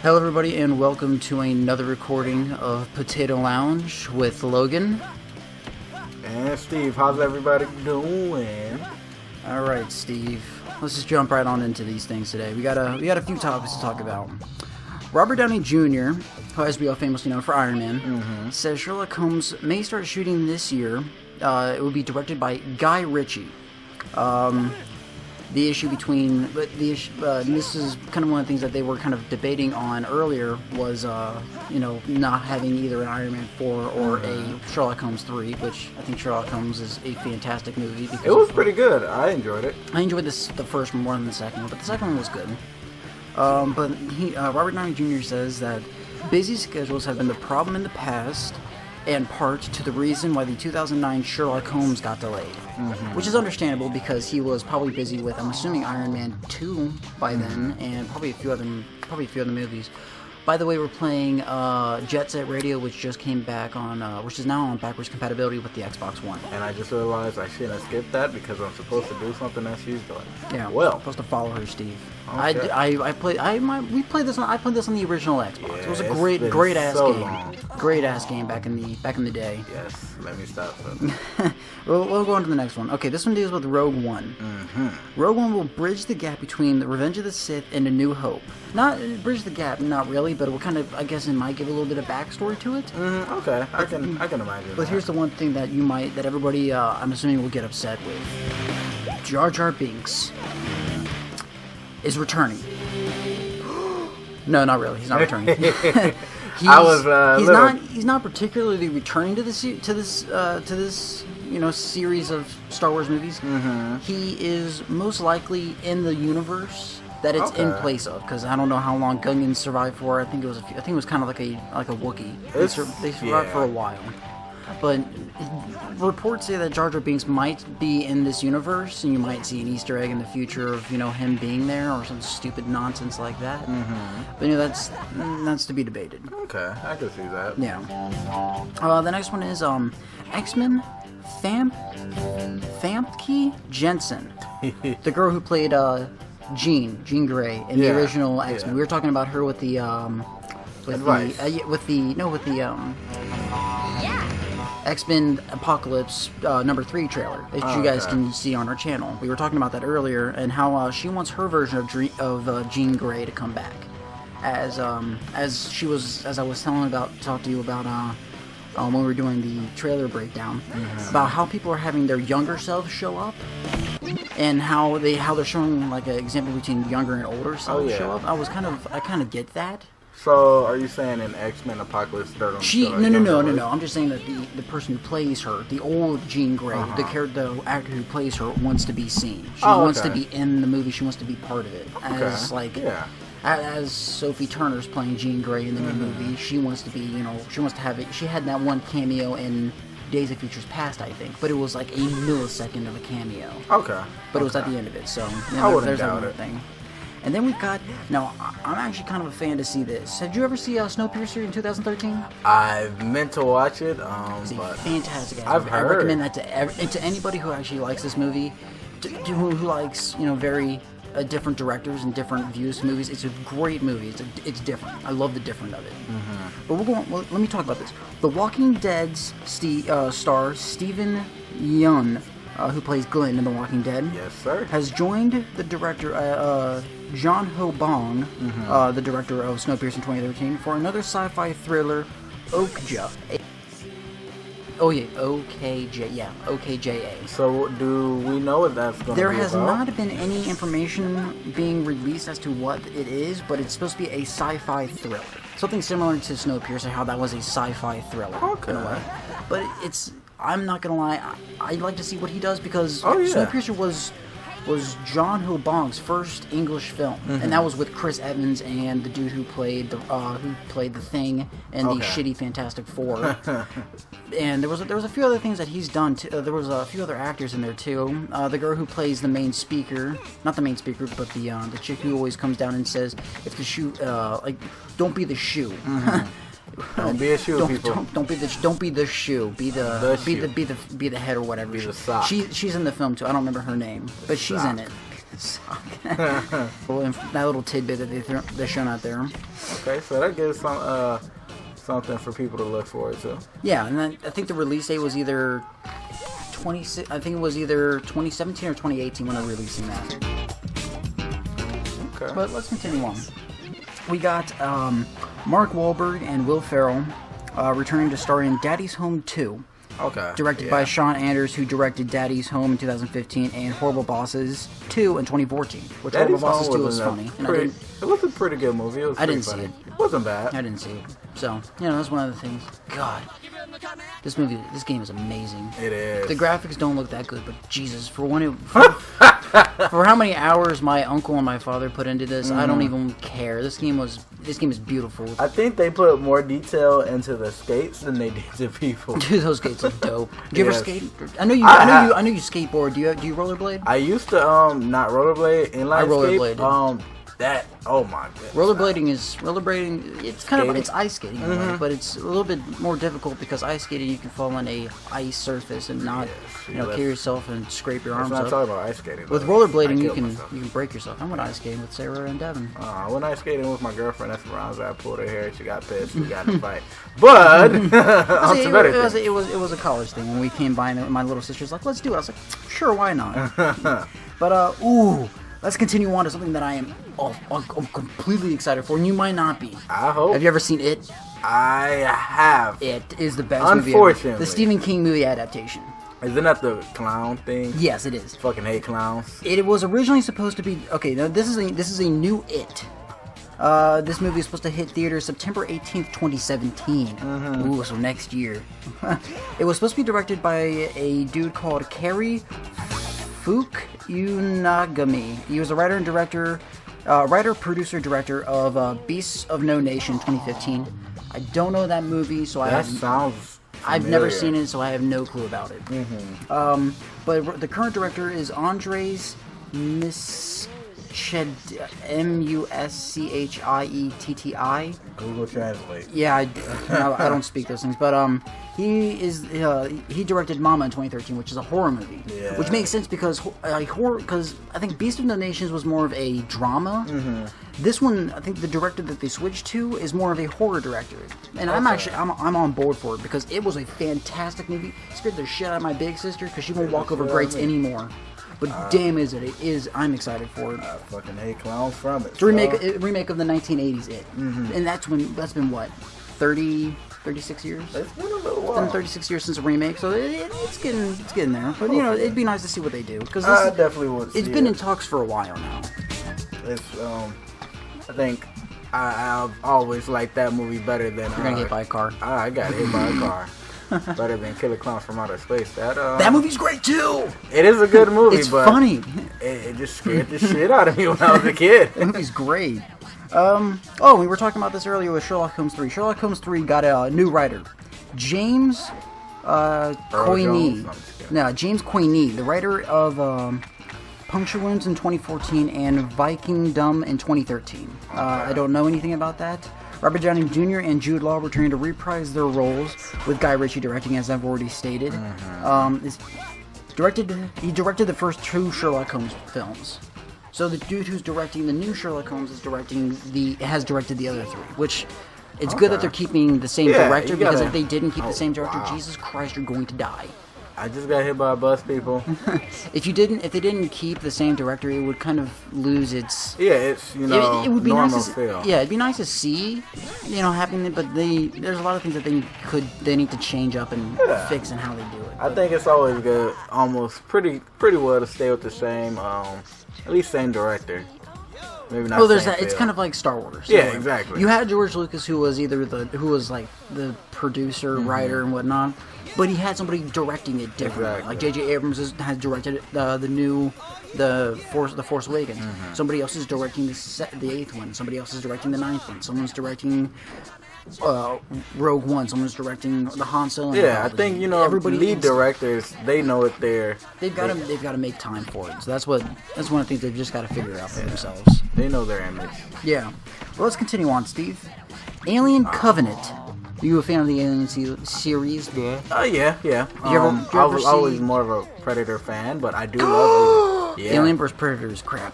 Hello everybody and welcome to another recording of Potato Lounge with Logan. And Steve, how's everybody doing? Alright Steve, let's just jump right on into these things today. We got a few topics to talk about. Robert Downey Jr., who has been famously known for Iron Man, says Sherlock Holmes may start shooting this year. It will be directed by Guy Ritchie. The issue between, this is kind of one of the things that they were kind of debating on earlier was, not having either an Iron Man 4 or a Sherlock Holmes 3, which I think Sherlock Holmes is a fantastic movie. It was pretty good. I enjoyed it. I enjoyed the first one more than the second one, but the second one was good. But Robert Downey Jr. says that busy schedules have been the problem in the past, and part to the reason why the 2009 Sherlock Holmes got delayed. Which is understandable because he was probably busy with, I'm assuming, Iron Man 2 by then, and probably a few other movies. By the way, we're playing Jet Set Radio, which just came back on, which is now on backwards compatibility with the Xbox One. And I just realized I shouldn't have skipped that because I'm supposed to do something that she's doing. Yeah, well, I'm supposed to follow her, Steve. Okay. I played this on the original Xbox. Yeah, it was a great ass so game. long. Great ass game back in the day. Yes, let me stop. We'll go on to the next one. Okay, this one deals with Rogue One. Rogue One will bridge the gap between the Revenge of the Sith and A New Hope. Not bridge the gap, not really, but it will kind of, I guess, it might give a little bit of backstory to it. Okay, I can imagine. But here's the one thing that everybody, I'm assuming, will get upset with. Jar Jar Binks is returning. No, not really. He's not returning. He's not particularly returning to this series of Star Wars movies. He is most likely in the universe that it's in place of, because I don't know how long Gungans survived for. I think it was kind of like a Wookiee. They survived for a while. But reports say that Jar Jar Binks might be in this universe, and you might see an Easter egg in the future of him being there or some stupid nonsense like that. But that's to be debated. Okay, I can see that. Yeah. The next one is X-Men Famke Jensen, the girl who played Jean Grey in the original X-Men. Yeah. We were talking about her with the X-Men Apocalypse number 3 trailer that you guys can see on our channel. We were talking about that earlier, and how she wants her version of Jean Grey to come back, as I was talking to you about when we were doing the trailer breakdown, about how people are having their younger selves show up, and how they're showing like an example between younger and older selves show up. I kind of get that. So, are you saying in X-Men Apocalypse they're going to No. I'm just saying that the person who plays her, the old Jean Grey, the actor who plays her, wants to be seen. She wants to be in the movie. She wants to be part of it. As Sophie Turner's playing Jean Grey in the new movie, she wants to be, she wants to have it. She had that one cameo in Days of Futures Past, I think, but it was like a millisecond of a cameo. Okay. But it was at the end of it, so there's another thing. And then we've got, now, I'm actually kind of a fan to see this. Did you ever see Snowpiercer in 2013? I've meant to watch it, It's a fantastic. I've heard. I recommend that to anybody who actually likes this movie, who likes, very different directors and different views to movies. It's a great movie. It's different. I love the different of it. But let me talk about this. The Walking Dead's star, Steven Yeun, who plays Glenn in The Walking Dead, yes, sir, has joined the director, John Ho Bong, the director of Snowpiercer in 2013, for another sci-fi thriller, Okja. OKJA. So, do we know what that's going to be There has about? not been any information being released as to what it is, but it's supposed to be a sci-fi thriller. Something similar to Snowpiercer, how that was a sci-fi thriller. Okay. In a way. But I'm not gonna lie, I'd like to see what he does, because Oh, yeah. Snowpiercer was John Ho Bong's first English film, and that was with Chris Evans and the dude who played the Thing and the shitty Fantastic Four. And there was a few other things that he's done. There was a few other actors in there too. The girl who plays the main speaker, not the main speaker, but the chick who always comes down and says, "If the shoe, don't be the shoe." Don't be a shoe, people. Don't be the shoe. Be the head or whatever. Be the sock. She's in the film too. I don't remember her name, but she's in it. That little tidbit that they're showing out there. Okay, so that gives something for people to look forward to. Yeah, and then I think the release date was either 2017 or 2018 when they're releasing that. Okay. But let's continue on. We got Mark Wahlberg and Will Ferrell returning to star in Daddy's Home 2. Okay. Directed by Sean Anders, who directed Daddy's Home in 2015 and Horrible Bosses 2 in 2014. Which Daddy's Horrible Bosses Home 2 was funny. It was a pretty good movie. It was I didn't funny. see it. It wasn't bad. I didn't see it. So, that's one of the things. God. This game is amazing. It is. The graphics don't look that good, but Jesus, for how many hours my uncle and my father put into this, I don't even care. This game is beautiful. I think they put more detail into the skates than they did to people. Dude, those skates look dope. Do you ever skate? I know you skateboard. Do you rollerblade? I used to not rollerblade, inline I rollerbladed. skate. Oh my god. Rollerblading. It's kind of ice skating, but it's a little bit more difficult because ice skating you can fall on a ice surface and not kill yourself and scrape your arms I'm up. not talking about ice skating. With rollerblading you can break yourself. I went ice skating with Sarah and Devin. I went ice skating with my girlfriend. That's around. I pulled her hair. She got pissed. We got in a fight. But It was a college thing. When we came by, and my little sister's like, "Let's do it." I was like, "Sure, why not?" But let's continue on to something that I am I'm completely excited for, and you might not be. I hope. Have you ever seen It? I have. It is the best movie ever. The Stephen King movie adaptation. Isn't that the clown thing? Yes, it is. Fucking hate clowns. It was originally supposed to be now this is a new It. This movie is supposed to hit theaters September 18th, 2017. Ooh, so next year. It was supposed to be directed by a dude called Cary Fukunaga. He was a writer, producer, director of Beasts of No Nation 2015. I don't know that movie, so I've never seen it, so I have no clue about it. But the current director is Andres Muschietti. Google Translate. Yeah, I don't speak those things, but he directed Mama in 2013, which is a horror movie, which makes sense because I think Beast of No Nations was more of a drama. This one, I think the director that they switched to is more of a horror director, and I'm on board for it because it was a fantastic movie. It scared the shit out of my big sister because she won't walk over grates anymore. But damn, I'm excited for it. I fucking hate clowns from it. It's a remake of the 1980s It. And that's been what, 36 years? It's been a little while. It's been 36 years since a remake, so it's getting there. But it'd be nice to see what they do because I definitely would. It's been in talks for a while now. It's I think I've always liked that movie better than. You're gonna get hit by a car. I got hit by a car. Better than Killer Clowns from Outer Space. That movie's great too. It is a good movie, it's but funny. It just scared the shit out of me when I was a kid. That movie's great. We were talking about this earlier with Sherlock Holmes 3. Sherlock Holmes 3 got a new writer, James Coyne. James Coyne, the writer of Puncture Wounds in 2014 and Vikingdom in 2013. I don't know anything about that. Robert Downey Jr. and Jude Law returning to reprise their roles, with Guy Ritchie directing, as I've already stated. He directed the first 2 Sherlock Holmes films. So the dude who's directing the new Sherlock Holmes has directed the other 3, which it's good that they're keeping the same director, because if they didn't keep the same director, Jesus Christ, you're going to die. I just got hit by a bus, people. If they didn't keep the same director, it would kind of lose its. Yeah, it's it would be normal nice feel. Yeah, it'd be nice to see, happening. But there's a lot of things that they need to change up and fix in how they do it. I think it's always good, almost pretty well to stay with the same, at least same director. Maybe not. Well, there's that. It's kind of like Star Wars. Yeah, exactly. You had George Lucas, who was like the producer, writer, and whatnot, but he had somebody directing it differently. Exactly. Like J.J. Abrams has directed the Force Awakens. Somebody else is directing the 8th one. Somebody else is directing the 9th one. Someone's directing Rogue One. Someone's directing the Han Solo. Yeah, I think everybody lead directors, they know what they've got to make time for it. So that's one of the things they've just got to figure out for themselves. They know their image. Yeah. Well, let's continue on, Steve. Alien Covenant. Are you a fan of the Alien series? Yeah. Yeah. You ever I was see... always more of a Predator fan, but I do love Yeah. Alien vs. Predator is crap.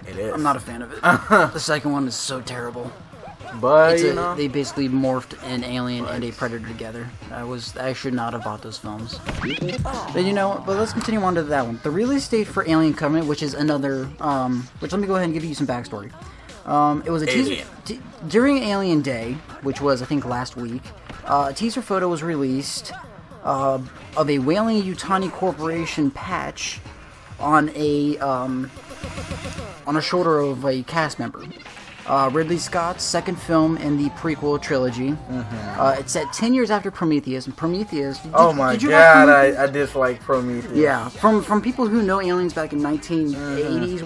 It is. I'm not a fan of it. The second one is so terrible. But, They basically morphed an alien and a predator together. I should not have bought those films. But let's continue on to that one. The release date for Alien Covenant, which is another, which let me go ahead and give you some backstory. It was a teaser during Alien Day, which was I think last week. A teaser photo was released of a Whaling Yutani Corporation patch on a shoulder of a cast member. Ridley Scott's second film in the prequel trilogy. It's set 10 years after Prometheus. And Prometheus... Did you God, I dislike Prometheus. Yeah, from people who know aliens back in 1980s,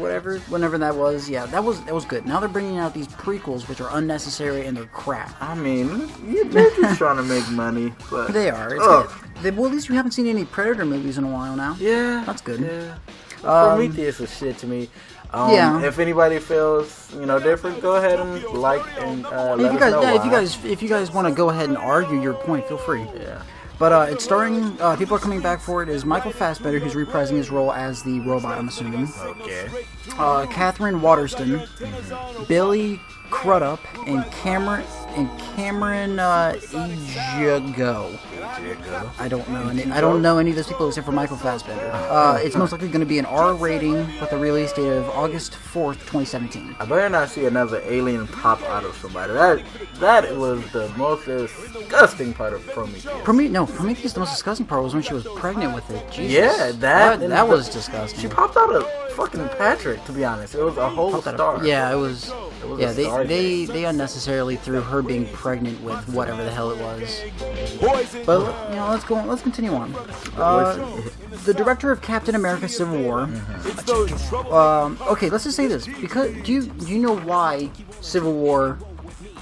whenever that was, that was good. Now they're bringing out these prequels, which are unnecessary and they're crap. I mean, they're just trying to make money. But they are. Well, at least we haven't seen any Predator movies in a while now. Yeah. That's good. Yeah. Prometheus is shit to me. If anybody feels different, go ahead and let us know. If you guys want to go ahead and argue your point, feel free. Yeah. But it's starring. People are coming back for it. Is Michael Fassbender, who's reprising his role as the robot, I'm assuming. Okay. Catherine Waterston, Billy Crudup, and Cameron Ejigo. I don't know any of those people except for Michael Fassbender. It's most likely going to be an R rating with a release date of August 4th, 2017. I better not see another alien pop out of somebody. That was the most disgusting part of Prometheus. Prometheus, the most disgusting part was when she was pregnant with it. Jesus. Yeah, that was disgusting. She popped out a fucking Patrick, to be honest. It was a whole star. Yeah, it was. Yeah, they unnecessarily threw her being pregnant with whatever the hell it was. But let's continue on. The director of Captain America: Civil War. Okay, let's just say this. Because do you know why Civil War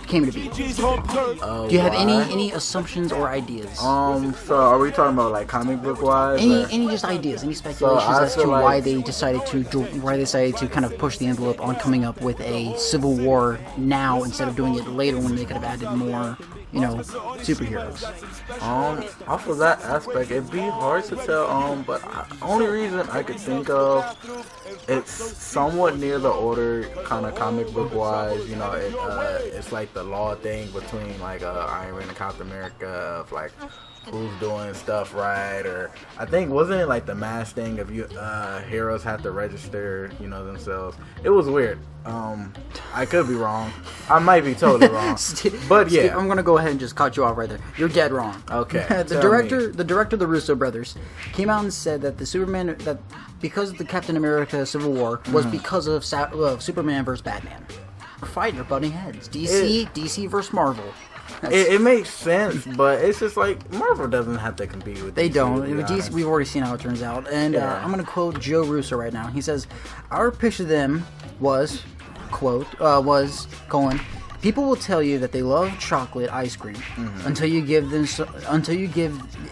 came to be? Do you have any assumptions or ideas? So are we talking about like comic book wise? Any just ideas, any speculations as to why they decided to kind of push the envelope on coming up with a Civil War now instead of doing it later when they could have added more, superheroes. Off of that aspect, it'd be hard to tell. But only reason I could think of, it's somewhat near the order, kind of comic book wise. It's like the law thing between like Iron Man and Captain America of like who's doing stuff right, or I think wasn't it like the mass thing of heroes have to register themselves. It was weird. I could be wrong. I might be totally wrong. But yeah, Steve, I'm gonna go ahead and just cut you off right there. You're dead wrong. Okay. The director of the Russo brothers came out and said that that because the Captain America Civil War was because of Superman versus Batman. We're fighting, butting heads. DC versus Marvel. It makes sense, but it's just like Marvel doesn't have to compete with They DC, don't. With DC, we've already seen how it turns out. And I'm going to quote Joe Russo right now. He says, "Our pitch to them was, people will tell you that they love chocolate ice cream until you give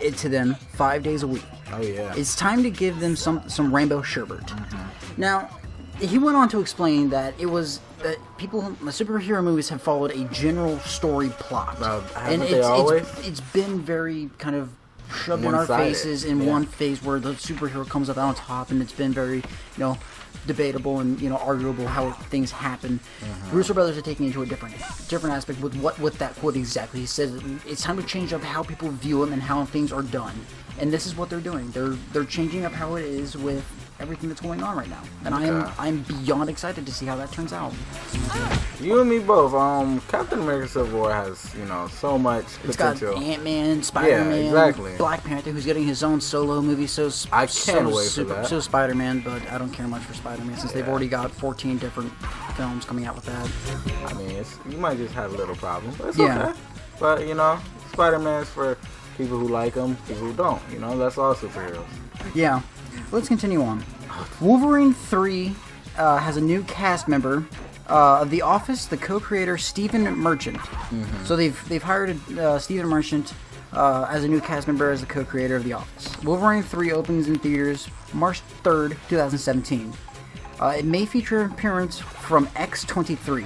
it to them 5 days a week. Oh yeah. It's time to give them some rainbow sherbet." Now, he went on to explain that it was that the superhero movies have followed a general story plot, and it's been very kind of shoved in our faces in one phase where the superhero comes up on top, and it's been very debatable and arguable how things happen. Russo brothers are taking it to a different aspect with that quote exactly. He says it's time to change up how people view them and how things are done, and this is what they're doing. They're changing up how it is with everything that's going on right now, and I'm beyond excited to see how that turns out. You and me both. Captain America: Civil War has so much potential. It's got Ant-Man, Spider-Man, exactly. Black Panther, who's getting his own solo movie. I can't wait for that. So Spider-Man, but I don't care much for Spider-Man since they've already got 14 different films coming out with that. I mean, you might just have a little problem, but it's okay. But Spider-Man's for people who like him, people who don't. That's all superheroes. Yeah. Let's continue on. Wolverine 3 has a new cast member of The Office, the co-creator Stephen Merchant. So they've hired Stephen Merchant as a new cast member as the co-creator of The Office. Wolverine 3 opens in theaters March 3rd, 2017. It may feature an appearance from X-23.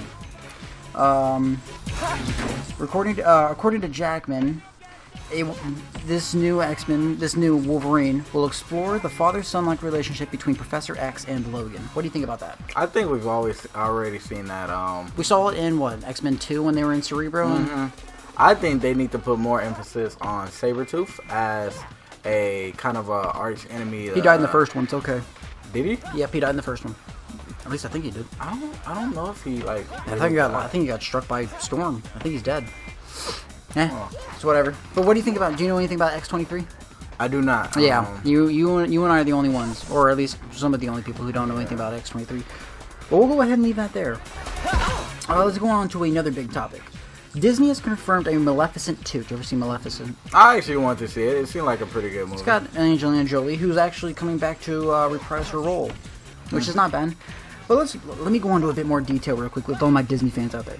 According to Jackman, this new X-Men, this new Wolverine, will explore the father-son-like relationship between Professor X and Logan. What do you think about that? I think we've already seen that. We saw it in what, X-Men 2 when they were in Cerebro. I think they need to put more emphasis on Sabretooth as a kind of a arch enemy. He died in the first one. It's okay. Did he? Yep, he died in the first one. At least I think he did. I don't know if he like. I think he got struck by Storm. I think he's dead. It's whatever. But what do you think about? Do you know anything about X-23? I do not. Yeah, you and I are the only ones, or at least some of the only people who don't know anything about X-23. But we'll go ahead and leave that there. Let's go on to another big topic. Disney has confirmed a Maleficent 2. Did you ever see Maleficent? I actually want to see it. It seemed like a pretty good movie. It's got Angelina Jolie, who's actually coming back to reprise her role, which is not bad. But let me go on to a bit more detail real quick with all my Disney fans out there.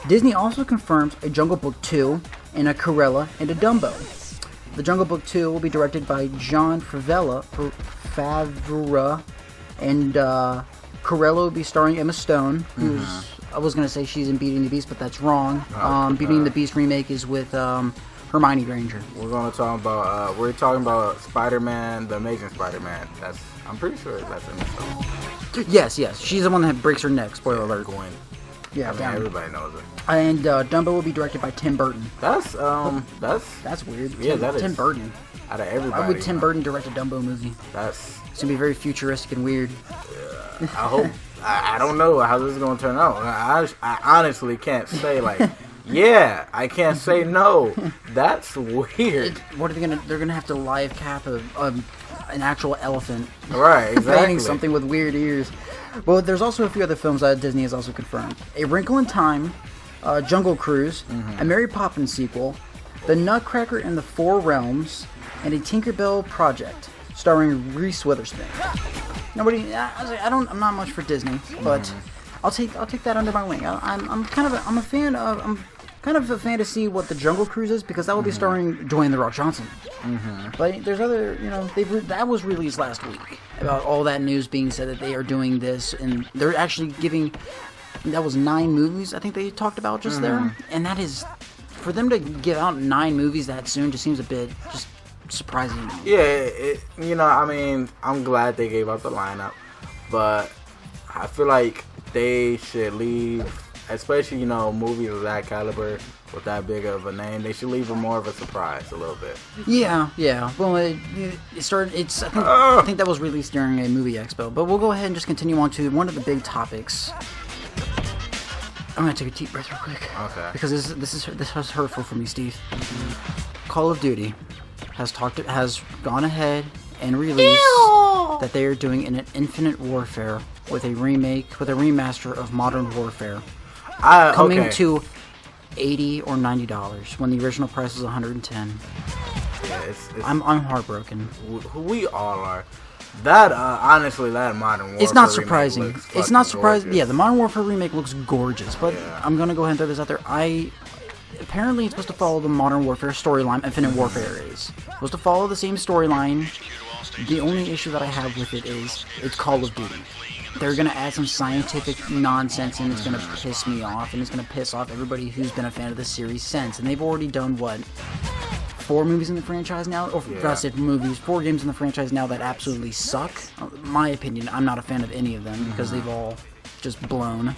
Disney also confirms a Jungle Book 2 and a Cruella and a Dumbo. The Jungle Book 2 will be directed by Jon Favreau, and Cruella will be starring Emma Stone, who's, I was going to say she's in Beauty and the Beast, but that's wrong. Beauty and the Beast remake is with Hermione Granger. We're talking about Spider-Man, the Amazing Spider-Man. I'm pretty sure that's Emma Stone. Yes, she's the one that breaks her neck. Spoiler alert. Gwen. Yeah, everybody knows it. And Dumbo will be directed by Tim Burton. That's weird. Yeah, that is Tim Burton. Out of everybody. Why would Tim Burton direct a Dumbo movie? It's gonna be very futuristic and weird. I hope. I don't know how this is gonna turn out. I honestly can't say yeah, I can't say no. That's weird. What are they gonna? They're gonna have to live cap an actual elephant. Right, exactly. Something with weird ears. Well, there's also a few other films that Disney has also confirmed. A Wrinkle in Time, Jungle Cruise, a Mary Poppins sequel, The Nutcracker in the Four Realms, and a Tinkerbell project starring Reese Witherspoon. I'm not much for Disney, but I'll take that under my wing. I'm kind of a fan to see what the Jungle Cruise is, because that will be starring Dwayne The Rock Johnson. But there's other, that was released last week about all that news being said that they are doing this, and they're actually giving. That was 9 movies I think they talked about just there, and that is, for them to give out 9 movies that soon just seems a bit just surprising. Yeah, I'm glad they gave out the lineup, but I feel like they should leave, especially movies of that caliber with that big of a name, they should leave them more of a surprise a little bit. Yeah. Well, it started. I think that was released during a movie expo. But we'll go ahead and just continue on to one of the big topics. I'm gonna take a deep breath real quick. Okay. Because this was hurtful for me, Steve. Call of Duty has gone ahead and released that they are doing an Infinite Warfare with a remaster of Modern Warfare, coming to $80 or $90 when the original price was $110. Yeah, I'm heartbroken. We all are. That honestly, that Modern Warfare. It's not surprising. It's not surprising. Yeah, the Modern Warfare remake looks gorgeous, but I'm gonna go ahead and throw this out there. Apparently, it's supposed to follow the Modern Warfare storyline. Infinite Warfare is supposed to follow the same storyline. The only issue that I have with it is it's Call of Duty. They're gonna add some scientific nonsense, and it's gonna piss me off, and it's gonna piss off everybody who's been a fan of the series since. And they've already done 4 movies in the franchise now, or 4 games in the franchise now that absolutely suck. In my opinion, I'm not a fan of any of them because they've all just blown.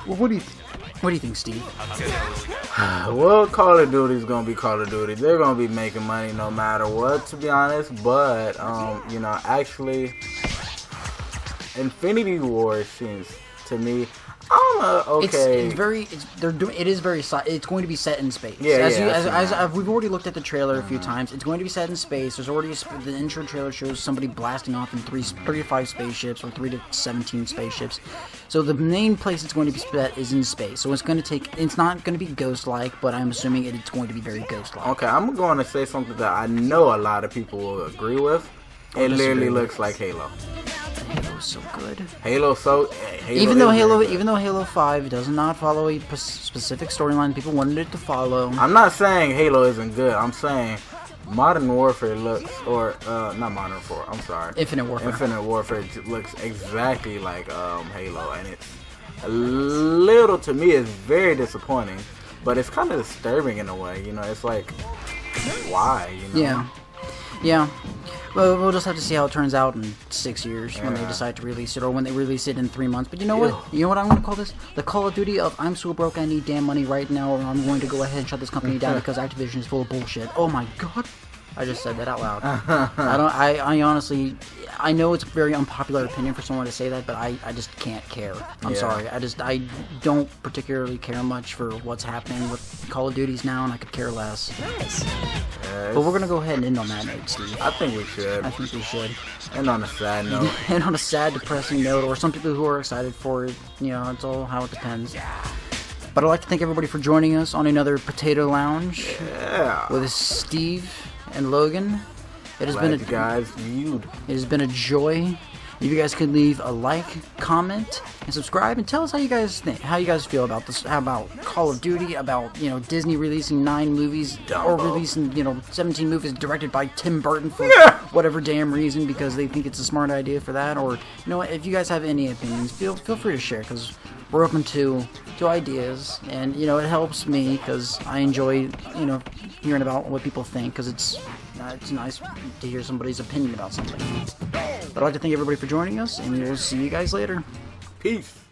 Well, what do you think, Steve? Well, Call of Duty's gonna be Call of Duty. They're gonna be making money no matter what, to be honest. But actually, Infinity War seems to me, okay. It's going to be set in space. We've already looked at the trailer a few times. It's going to be set in space. There's already the intro trailer shows somebody blasting off in 3 to 5 spaceships, or 3 to 17 spaceships. So the main place it's going to be set is in space. So it's not going to be Ghost-like, but I'm assuming it's going to be very Ghost-like. Okay, I'm going to say something that I know a lot of people will agree with. It literally looks like Halo. Halo's so good. Even though Halo 5 does not follow a specific storyline people wanted it to follow. I'm not saying Halo isn't good. I'm saying Modern Warfare looks, not Modern Warfare, I'm sorry. Infinite Warfare looks exactly like Halo, and it's to me, it's very disappointing, but it's kind of disturbing in a way. It's like, why, you know? Yeah. Well, we'll just have to see how it turns out in 6 years when they decide to release it, or when they release it in 3 months. But you know what? You know what I'm going to call this? The Call of Duty of I'm so broke I need damn money right now, or I'm going to go ahead and shut this company down because Activision is full of bullshit. Oh my god. I just said that out loud. I honestly, I know it's a very unpopular opinion for someone to say that, but I just can't care. I'm sorry. I don't particularly care much for what's happening with Call of Duties now, and I could care less. Yes. But we're gonna go ahead and end on that note, Steve. I think we should. I think we should. And on a sad note. And on a sad, depressing note, or some people who are excited for it, you know, it's all how it depends. But I'd like to thank everybody for joining us on another Potato Lounge with Steve and Logan. It has been a guys viewed. It has been a joy. If you guys could leave a like, comment, and subscribe, and tell us how you guys think, how you guys feel about this, how about Call of Duty, about, you know, Disney releasing 9 movies or releasing, you know, 17 movies directed by Tim Burton for whatever damn reason because they think it's a smart idea for that, or, you know, if you guys have any opinions, feel free to share, because we're open to ideas, and, you know, it helps me because I enjoy, you know, hearing about what people think, because it's nice to hear somebody's opinion about something. But I'd like to thank everybody for joining us, and we'll see you guys later. Peace.